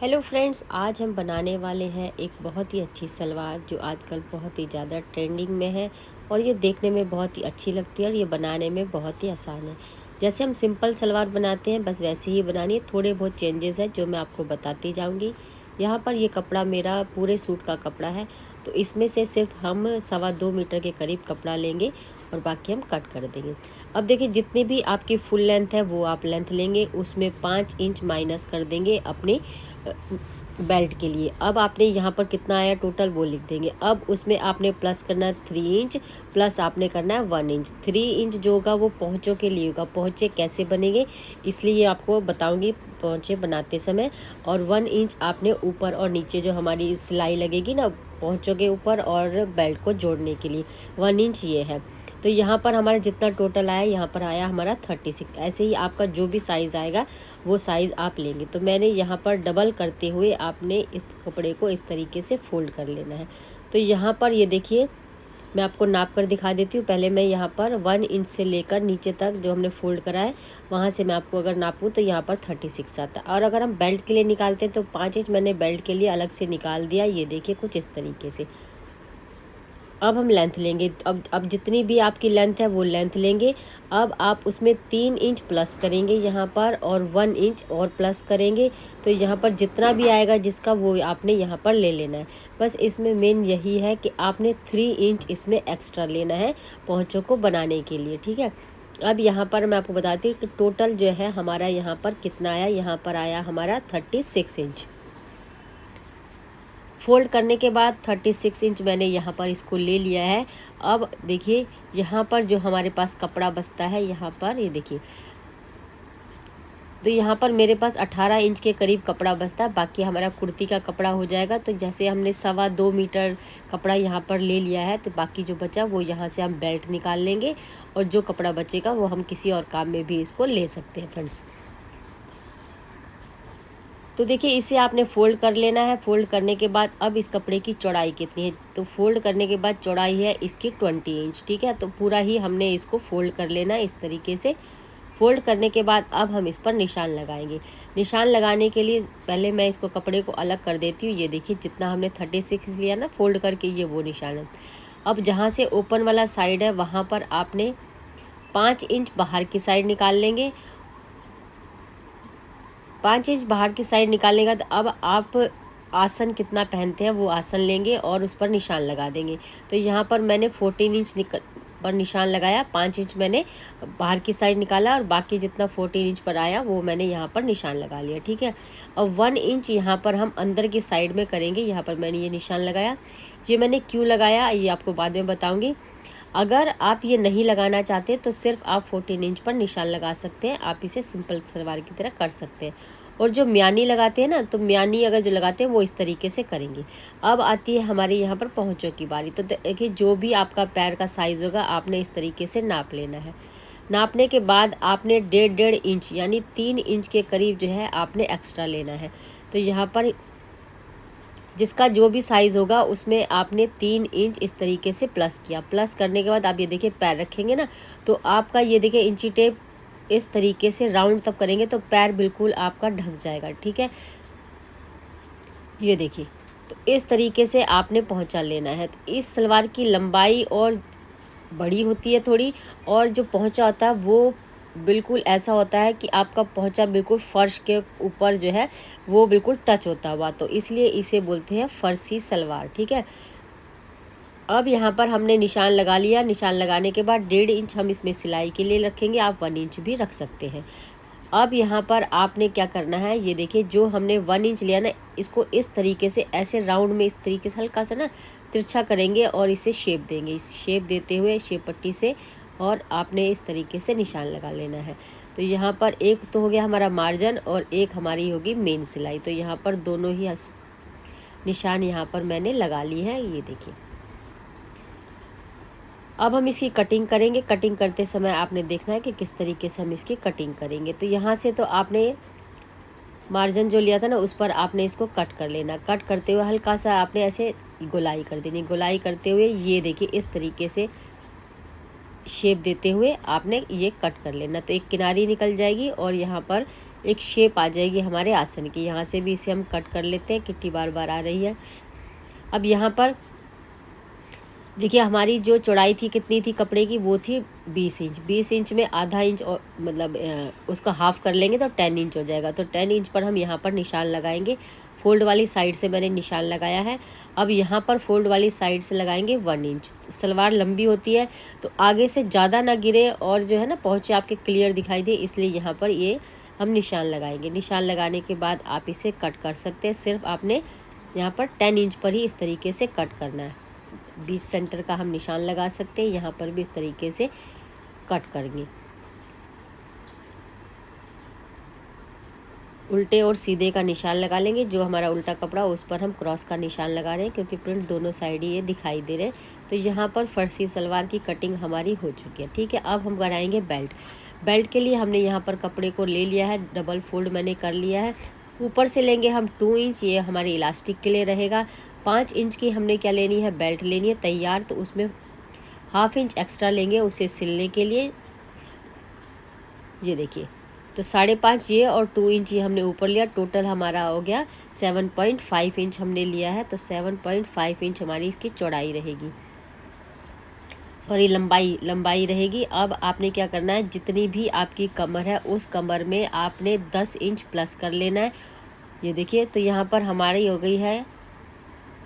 Hello friends, आज हम बनाने वाले हैं एक बहुत ही अच्छी सलवार जो आजकल बहुत ही ज़्यादा ट्रेंडिंग में है। और ये देखने में बहुत ही अच्छी लगती है और ये बनाने में बहुत ही आसान है। जैसे हम सिंपल सलवार बनाते हैं बस वैसे ही बनानी है। थोड़े बहुत चेंजेस हैं जो मैं आपको बताती जाऊंगी। यहाँ पर ये कपड़ा मेरा पूरे सूट का कपड़ा है, तो इसमें से सिर्फ हम 2.25 मीटर के करीब कपड़ा लेंगे और बाकी हम कट कर देंगे। अब देखिए, जितनी भी आपकी फुल लेंथ है वो आप लेंथ लेंगे, उसमें 5 इंच माइनस कर देंगे अपनी बेल्ट के लिए। अब आपने यहाँ पर कितना आया टोटल वो लिख देंगे। अब उसमें आपने प्लस करना है 3 इंच, प्लस आपने करना है 1 इंच। 3 इंच जो होगा वो पहुँचों के लिए होगा। पहुँचे कैसे बनेंगे इसलिए आपको बताऊंगी पहुँचे बनाते समय। और 1 इंच आपने ऊपर और नीचे जो हमारी सिलाई लगेगी ना पहुँचों के ऊपर और बेल्ट को जोड़ने के लिए 1 इंच ये है। तो यहाँ पर हमारा जितना टोटल आया, यहाँ पर आया हमारा 36। ऐसे ही आपका जो भी साइज़ आएगा वो साइज़ आप लेंगे। तो मैंने यहाँ पर डबल करते हुए आपने इस कपड़े को इस तरीके से फोल्ड कर लेना है। तो यहाँ पर ये देखिए, मैं आपको नाप कर दिखा देती हूँ। पहले मैं यहाँ पर 1 इंच से लेकर नीचे तक जो हमने फोल्ड करा है वहाँ से मैं आपको अगर नापूँ तो यहाँ पर 36 आता है। और अगर हम बेल्ट के लिए निकालते हैं तो 5 इंच मैंने बेल्ट के लिए अलग से निकाल दिया। ये देखिए कुछ इस तरीके से। अब हम लेंथ लेंगे। अब जितनी भी आपकी लेंथ है वो लेंथ लेंगे। अब आप उसमें 3 इंच प्लस करेंगे यहाँ पर और 1 इंच और प्लस करेंगे। तो यहाँ पर जितना भी आएगा जिसका वो आपने यहाँ पर ले लेना है। बस इसमें मेन यही है कि आपने 3 इंच इसमें एक्स्ट्रा लेना है पहुँचों को बनाने के लिए, ठीक है। अब यहाँ पर मैं आपको बताती हूँ कि टोटल जो है हमारा यहाँ पर कितना आया। यहाँ पर आया हमारा 36 इंच। फोल्ड करने के बाद 36 इंच मैंने यहाँ पर इसको ले लिया है। अब देखिए, यहाँ पर जो हमारे पास कपड़ा बचता है यहाँ पर ये देखिए, तो यहाँ पर मेरे पास 18 इंच के करीब कपड़ा बचता है। बाकी हमारा कुर्ती का कपड़ा हो जाएगा। तो जैसे हमने 2.25 मीटर कपड़ा यहाँ पर ले लिया है, तो बाकी जो बचा वो यहाँ से हम बेल्ट निकाल लेंगे और जो कपड़ा बचेगा वो हम किसी और काम में भी इसको ले सकते हैं फ्रेंड्स। तो देखिए, इसे आपने फ़ोल्ड कर लेना है। फ़ोल्ड करने के बाद अब इस कपड़े की चौड़ाई कितनी है, तो फ़ोल्ड करने के बाद चौड़ाई है इसकी 20 इंच, ठीक है। तो पूरा ही हमने इसको फ़ोल्ड कर लेना है इस तरीके से। फ़ोल्ड करने के बाद अब हम इस पर निशान लगाएंगे। निशान लगाने के लिए पहले मैं इसको कपड़े को अलग कर देती हूँ। ये देखिए, जितना हमने 36 लिया ना फ़ोल्ड करके, ये वो निशान है। अब जहाँ से ओपन वाला साइड है वहाँ पर आपने 5 इंच बाहर की साइड निकाल लेंगे। 5 इंच बाहर की साइड निकालने का, अब आप आसन कितना पहनते हैं वो आसन लेंगे और उस पर निशान लगा देंगे। तो यहाँ पर मैंने 14 इंच पर निशान लगाया। 5 इंच मैंने बाहर की साइड निकाला और बाकी जितना 14 इंच पर आया वो मैंने यहाँ पर निशान लगा लिया, ठीक है। अब 1 इंच यहाँ पर हम अंदर की साइड में करेंगे। यहाँ पर मैंने ये निशान लगाया। ये मैंने क्यों लगाया ये आपको बाद में बताऊँगी। अगर आप ये नहीं लगाना चाहते तो सिर्फ आप 14 इंच पर निशान लगा सकते हैं। आप इसे सिंपल सलवार की तरह कर सकते हैं। और जो म्यानी लगाते हैं ना, तो म्यानी अगर जो लगाते हैं वो इस तरीके से करेंगे। अब आती है हमारे यहाँ पर पहुँचों की बारी। तो देखिए, जो भी आपका पैर का साइज़ होगा आपने इस तरीके से नाप लेना है। नापने के बाद आपने 1.5 इंच यानी 3 इंच के करीब जो है आपने एक्स्ट्रा लेना है। तो यहाँ पर जिसका जो भी साइज़ होगा उसमें आपने 3 इंच इस तरीके से प्लस किया। प्लस करने के बाद आप ये देखिए पैर रखेंगे ना, तो आपका ये देखिए इंची टेप इस तरीके से राउंड तब करेंगे तो पैर बिल्कुल आपका ढक जाएगा, ठीक है। ये देखिए, तो इस तरीके से आपने पहुंचा लेना है। तो इस सलवार की लंबाई और बड़ी होती है थोड़ी, और जो पहुंचा होता है वो बिल्कुल ऐसा होता है कि आपका पहुंचा बिल्कुल फर्श के ऊपर जो है वो बिल्कुल टच होता हुआ, तो इसलिए इसे बोलते हैं फर्शी सलवार, ठीक है। अब यहाँ पर हमने निशान लगा लिया। निशान लगाने के बाद 1.5 इंच हम इसमें सिलाई के लिए रखेंगे। आप 1 इंच भी रख सकते हैं। अब यहाँ पर आपने क्या करना है, ये देखिए, जो हमने 1 इंच लिया ना, इसको इस तरीके से ऐसे राउंड में इस तरीके से हल्का सा ना तिरछा करेंगे और इसे शेप देंगे। इस शेप देते हुए शेप पट्टी से, और आपने इस तरीके से निशान लगा लेना है। तो यहाँ पर एक तो हो गया हमारा मार्जिन और एक हमारी होगी मेन सिलाई। तो यहाँ पर दोनों ही निशान यहाँ पर मैंने लगा ली है, ये देखिए। अब हम इसकी कटिंग करेंगे। कटिंग करते समय आपने देखना है कि किस तरीके से हम इसकी कटिंग करेंगे। तो यहाँ से तो आपने मार्जिन जो लिया था ना उस पर आपने इसको कट कर लेना। कट करते हुए हल्का सा आपने ऐसे गोलाई कर देनी। गोलाई करते हुए ये देखिए इस तरीके से शेप देते हुए आपने ये कट कर लेना। तो एक किनारी निकल जाएगी और यहाँ पर एक शेप आ जाएगी हमारे आसन की। यहाँ से भी इसे हम कट कर लेते हैं, किट्टी बार बार आ रही है। अब यहाँ पर देखिए हमारी जो चौड़ाई थी कितनी थी कपड़े की, वो थी 20 इंच। 20 इंच में आधा इंच और मतलब उसका हाफ कर लेंगे तो 10 इंच हो जाएगा। तो 10 इंच पर हम यहाँ पर निशान लगाएंगे। फोल्ड वाली साइड से मैंने निशान लगाया है। अब यहाँ पर फोल्ड वाली साइड से लगाएंगे 1 इंच। सलवार लंबी होती है तो आगे से ज़्यादा ना गिरे और जो है ना पहुँचे आपके क्लियर दिखाई दे, इसलिए यहाँ पर ये हम निशान लगाएंगे। निशान लगाने के बाद आप इसे कट कर सकते हैं। सिर्फ आपने यहाँ पर 10 इंच पर ही इस तरीके से कट करना है। बीच सेंटर का हम निशान लगा सकते हैं। यहाँ पर भी इस तरीके से कट करेंगे। उल्टे और सीधे का निशान लगा लेंगे। जो हमारा उल्टा कपड़ा उस पर हम क्रॉस का निशान लगा रहे हैं, क्योंकि प्रिंट दोनों साइड ही ये दिखाई दे रहे हैं। तो यहाँ पर फर्सी सलवार की कटिंग हमारी हो चुकी है। ठीक है, अब हम बनाएंगे बेल्ट। बेल्ट के लिए हमने यहाँ पर कपड़े को ले लिया है, डबल फोल्ड मैंने कर लिया है। ऊपर से लेंगे हम 2 इंच, ये हमारे इलास्टिक के लिए रहेगा। 5 इंच की हमने क्या लेनी है, बेल्ट लेनी है तैयार। तो उसमें हाफ इंच एक्स्ट्रा लेंगे उसे सिलने के लिए। ये देखिए, तो 5.5 ये और 2 इंच ये हमने ऊपर लिया। टोटल हमारा हो गया 7.5 इंच हमने लिया है। तो 7.5 इंच हमारी इसकी चौड़ाई रहेगी, सॉरी लंबाई रहेगी। अब आपने क्या करना है, जितनी भी आपकी कमर है उस कमर में आपने 10 इंच प्लस कर लेना है। ये देखिए, तो यहाँ पर हमारी हो गई है,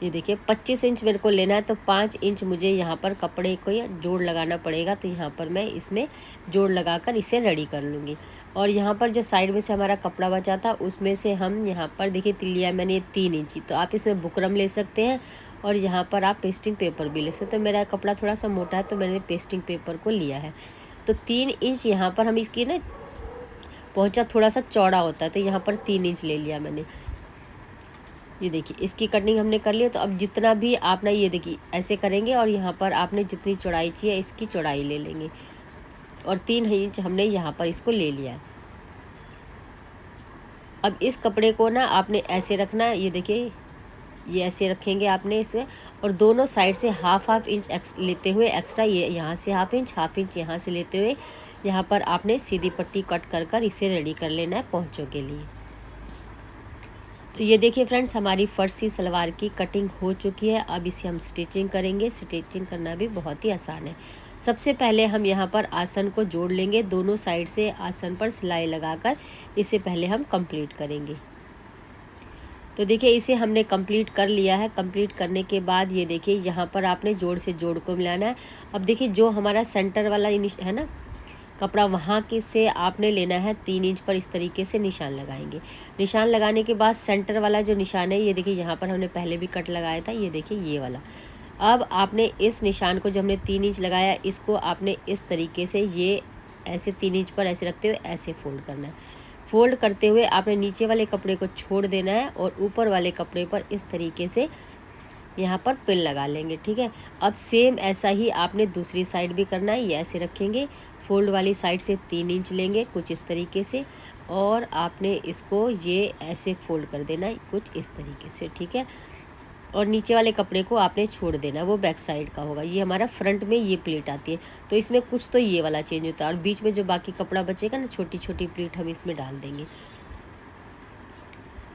ये देखिए 25 इंच मेरे को लेना है। तो 5 इंच मुझे यहाँ पर कपड़े को जोड़ लगाना पड़ेगा। तो यहाँ पर मैं इसमें जोड़ लगाकर इसे रेडी कर लूँगी। और यहाँ पर जो साइड में से हमारा कपड़ा बचा था उसमें से हम यहाँ पर देखिए लिया मैंने 3 इंची। तो आप इसमें बुकरम ले सकते हैं और यहाँ पर आप पेस्टिंग पेपर भी ले सकते हैं। तो मेरा कपड़ा थोड़ा सा मोटा है तो मैंने पेस्टिंग पेपर को लिया है। तो 3 इंच यहाँ पर हम इसकी ना पहुँचा थोड़ा सा चौड़ा होता है, तो यहाँ पर 3 इंच ले लिया मैंने। ये देखिए इसकी कटिंग हमने कर लिया। तो अब जितना भी आपने ये देखिए ऐसे करेंगे और यहाँ पर आपने जितनी चौड़ाई चाहिए इसकी चौड़ाई ले लेंगे। और 3 इंच हमने यहाँ पर इसको ले लिया है। अब इस कपड़े को ना आपने ऐसे रखना है, ये देखिए ये ऐसे रखेंगे आपने इसे। और दोनों साइड से हाफ इंच लेते हुए एक्स्ट्रा, ये यहाँ से हाफ इंच यहाँ से लेते हुए यहाँ पर आपने सीधी पट्टी कट कर इसे रेडी कर लेना है पहुँचों के लिए। तो ये देखिए फ्रेंड्स, हमारी फर्सी सलवार की कटिंग हो चुकी है। अब इसे हम स्टिचिंग करेंगे। स्टिचिंग करना भी बहुत ही आसान है। सबसे पहले हम यहाँ पर आसन को जोड़ लेंगे। दोनों साइड से आसन पर सिलाई लगाकर इसे पहले हम कंप्लीट करेंगे। तो देखिए इसे हमने कंप्लीट कर लिया है। कंप्लीट करने के बाद ये देखिए यहाँ पर आपने जोड़ से जोड़ को मिलाना है। अब देखिए जो हमारा सेंटर वाला है ना कपड़ा, वहाँ के से आपने लेना है 3 इंच पर इस तरीके से निशान लगाएंगे। निशान लगाने के बाद सेंटर वाला जो निशान है, ये देखिए यहाँ पर हमने पहले भी कट लगाया था, ये देखिए ये वाला। अब आपने इस निशान को जो हमने 3 इंच लगाया इसको आपने इस तरीके से ये ऐसे 3 इंच पर ऐसे रखते हुए ऐसे फोल्ड करना है। फोल्ड करते हुए आपने नीचे वाले कपड़े को छोड़ देना है और ऊपर वाले कपड़े पर इस तरीके से यहाँ पर पिन लगा लेंगे। ठीक है, अब सेम ऐसा ही आपने दूसरी साइड भी करना है। ये ऐसे रखेंगे, फोल्ड वाली साइड से 3 इंच लेंगे कुछ इस तरीके से और आपने इसको ये ऐसे फोल्ड कर देना है कुछ इस तरीके से। ठीक है, और नीचे वाले कपड़े को आपने छोड़ देना, वो बैक साइड का होगा। ये हमारा फ्रंट में ये प्लेट आती है तो इसमें कुछ तो ये वाला चेंज होता है और बीच में जो बाकी कपड़ा बचेगा ना छोटी छोटी प्लेट हम इसमें डाल देंगे।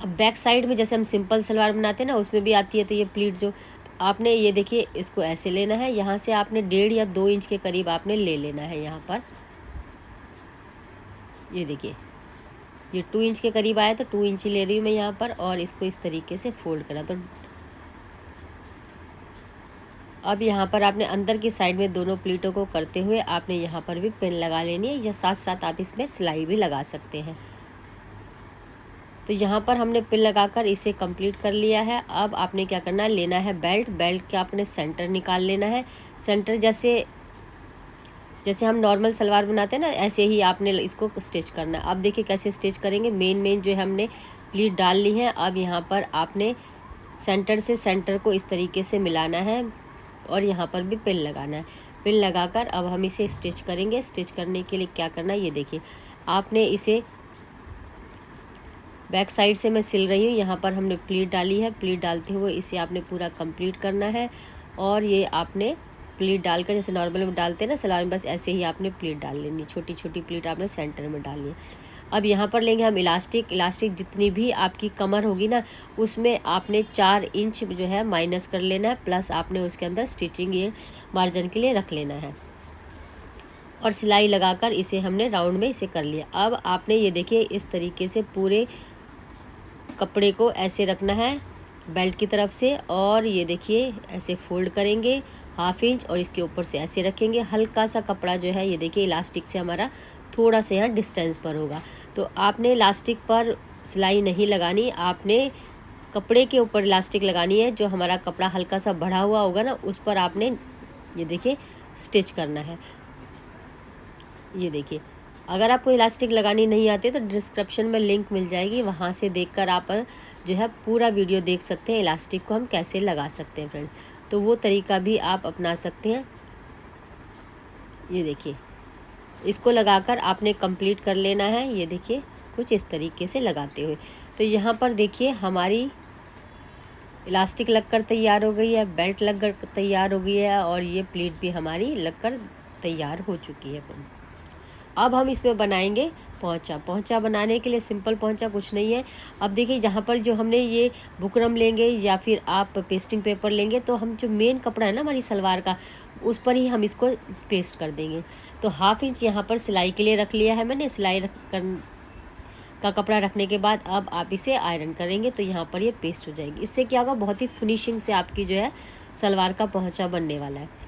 अब बैक साइड में जैसे हम सिंपल सलवार बनाते हैं ना उसमें भी आती है तो ये प्लीट जो आपने ये देखिए इसको ऐसे लेना है। यहाँ से आपने 1.5 या 2 इंच के करीब आपने ले लेना है। यहाँ पर ये देखिए ये 2 इंच के करीब आया तो 2 इंच ही ले रही हूँ मैं यहाँ पर और इसको इस तरीके से फोल्ड करा। तो अब यहाँ पर आपने अंदर की साइड में दोनों प्लीटों को करते हुए आपने यहाँ पर भी पिन लगा लेनी है या साथ साथ आप इसमें सिलाई भी लगा सकते हैं। तो यहाँ पर हमने पिन लगाकर इसे कंप्लीट कर लिया है। अब आपने क्या करना है, लेना है बेल्ट। बेल्ट का आपने सेंटर निकाल लेना है। सेंटर जैसे हम नॉर्मल सलवार बनाते हैं ना ऐसे ही आपने इसको स्टिच करना है। अब देखिए कैसे स्टिच करेंगे। मेन जो हमने प्लीट डाल ली है। अब यहाँ पर आपने सेंटर से सेंटर को इस तरीके से मिलाना है और यहाँ पर भी पिन लगाना है। पिन लगाकर अब हम इसे स्टिच करेंगे। स्टिच करने के लिए क्या करना है, ये देखिए आपने इसे बैक साइड से मैं सिल रही हूँ। यहाँ पर हमने प्लीट डाली है। प्लीट डालते हुए इसे आपने पूरा कंप्लीट करना है और ये आपने प्लीट डालकर जैसे नॉर्मल में डालते हैं ना सलवार में, बस ऐसे ही आपने प्लीट डाल लेनी। छोटी छोटी प्लीट आपने सेंटर में डालनी है। अब यहाँ पर लेंगे हम इलास्टिक। इलास्टिक जितनी भी आपकी कमर होगी ना, उसमें आपने 4 इंच जो है माइनस कर लेना है, प्लस आपने उसके अंदर स्टिचिंग ये मार्जिन के लिए रख लेना है और सिलाई लगाकर इसे हमने राउंड में इसे कर लिया। अब आपने ये देखिए इस तरीके से पूरे कपड़े को ऐसे रखना है बेल्ट की तरफ से, और ये देखिए ऐसे फोल्ड करेंगे 1/2 इंच और इसके ऊपर से ऐसे रखेंगे। हल्का सा कपड़ा जो है ये देखिए इलास्टिक से हमारा थोड़ा सा यहाँ डिस्टेंस पर होगा। तो आपने इलास्टिक पर सिलाई नहीं लगानी, आपने कपड़े के ऊपर इलास्टिक लगानी है। जो हमारा कपड़ा हल्का सा बढ़ा हुआ होगा ना, उस पर आपने ये देखिए स्टिच करना है। ये देखिए, अगर आपको इलास्टिक लगानी नहीं आती तो डिस्क्रिप्शन में लिंक मिल जाएगी, वहाँ से देखकर आप जो है पूरा वीडियो देख सकते हैं इलास्टिक को हम कैसे लगा सकते हैं फ्रेंड्स। तो वो तरीका भी आप अपना सकते हैं। ये देखिए, इसको लगाकर आपने कंप्लीट कर लेना है। ये देखिए कुछ इस तरीके से लगाते हुए। तो यहाँ पर देखिए हमारी इलास्टिक लगकर तैयार हो गई है, बेल्ट लगकर तैयार हो गई है, और ये प्लीट भी हमारी लगकर तैयार हो चुकी है फ्रेंड्स। अब हम इसमें बनाएंगे पोंचा। पोंचा बनाने के लिए सिंपल पोंचा कुछ नहीं है। अब देखिए जहाँ पर जो हमने ये बुकरम लेंगे या फिर आप पेस्टिंग पेपर लेंगे, तो हम जो मेन कपड़ा है ना हमारी सलवार का, उस पर ही हम इसको पेस्ट कर देंगे। तो 1/2 इंच यहाँ पर सिलाई के लिए रख लिया है मैंने। सिलाई का कपड़ा रखने के बाद अब आप इसे आयरन करेंगे तो यहाँ पर ये पेस्ट हो जाएगी। इससे क्या होगा, बहुत ही फिनिशिंग से आपकी जो है सलवार का पोंचा बनने वाला है।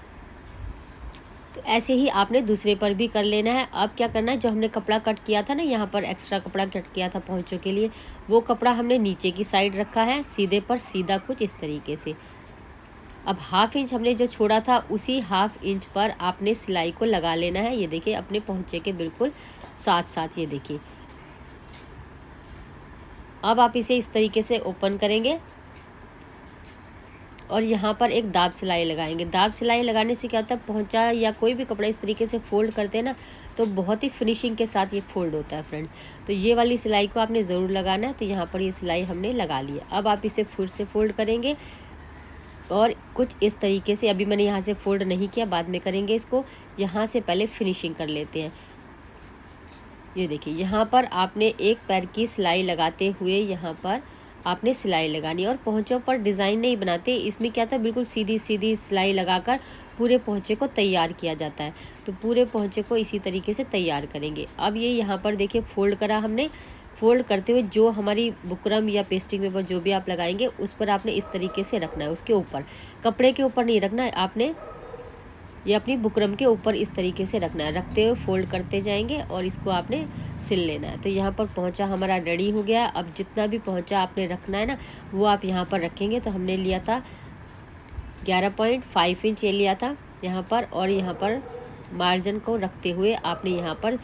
तो ऐसे ही आपने दूसरे पर भी कर लेना है। अब क्या करना है, जो हमने कपड़ा कट किया था ना, यहाँ पर एक्स्ट्रा कपड़ा कट किया था पोंचों के लिए, वो कपड़ा हमने नीचे की साइड रखा है सीधे पर सीधा कुछ इस तरीके से। अब 1/2 इंच हमने जो छोड़ा था, उसी 1/2 इंच पर आपने सिलाई को लगा लेना है। ये देखिए अपने पोंचे के बिल्कुल साथ साथ। ये देखिए अब आप इसे इस तरीके से ओपन करेंगे और यहाँ पर एक दाब सिलाई लगाएंगे। दाब सिलाई लगाने से क्या होता है, पोंचा या कोई भी कपड़ा इस तरीके से फोल्ड करते हैं ना, तो बहुत ही फिनिशिंग के साथ ये फोल्ड होता है फ्रेंड्स। तो ये वाली सिलाई को आपने ज़रूर लगाना है। तो यहाँ पर ये सिलाई हमने लगा ली है। अब आप इसे फिर से फोल्ड करेंगे और कुछ इस तरीके से। अभी मैंने यहाँ से फोल्ड नहीं किया, बाद में करेंगे इसको। यहाँ से पहले फिनिशिंग कर लेते हैं। ये देखिए यहाँ पर आपने एक पैर की सिलाई लगाते हुए यहाँ पर आपने सिलाई लगानी है। और पोंचों पर डिज़ाइन नहीं बनाते, इसमें क्या था, बिल्कुल सीधी सीधी सिलाई लगाकर पूरे पोंचे को तैयार किया जाता है। तो पूरे पोंचे को इसी तरीके से तैयार करेंगे। अब ये यहाँ पर देखिए फोल्ड करा हमने। फोल्ड करते हुए जो हमारी बुकरम या पेस्टिंग पेपर जो भी आप लगाएंगे, उस पर आपने इस तरीके से रखना है। उसके ऊपर, कपड़े के ऊपर नहीं रखना है, आपने ये अपनी बुकरम के ऊपर इस तरीके से रखना है। रखते हुए फोल्ड करते जाएंगे और इसको आपने सिल लेना है। तो यहाँ पर पोंचा हमारा रेडी हो गया। अब जितना भी पोंचा आपने रखना है ना, वो आप यहाँ पर रखेंगे। तो हमने लिया था 11.5 इंच ये लिया था यहाँ पर, और यहाँ पर मार्जिन को रखते हुए आपने यहाँ पर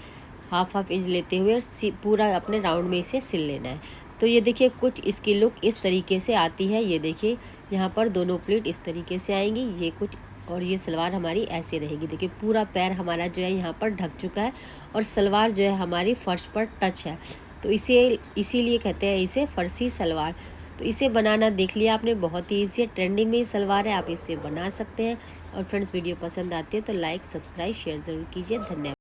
1/2 इंच लेते हुए पूरा अपने राउंड में इसे सिल लेना है। तो ये देखिए कुछ इसकी लुक इस तरीके से आती है। ये देखिए यहाँ पर दोनों प्लेट इस तरीके से आएंगी, ये कुछ, और ये सलवार हमारी ऐसे रहेगी। देखिए पूरा पैर हमारा जो है यहाँ पर ढक चुका है और सलवार जो है हमारी फर्श पर टच है। तो इसीलिए कहते हैं इसे फर्सी सलवार। तो इसे बनाना देख लिया आपने, बहुत ही ईजी है, ट्रेंडिंग में ही सलवार है, आप इसे बना सकते हैं। और फ्रेंड्स वीडियो पसंद आती है तो लाइक सब्सक्राइब शेयर ज़रूर कीजिए। धन्यवाद।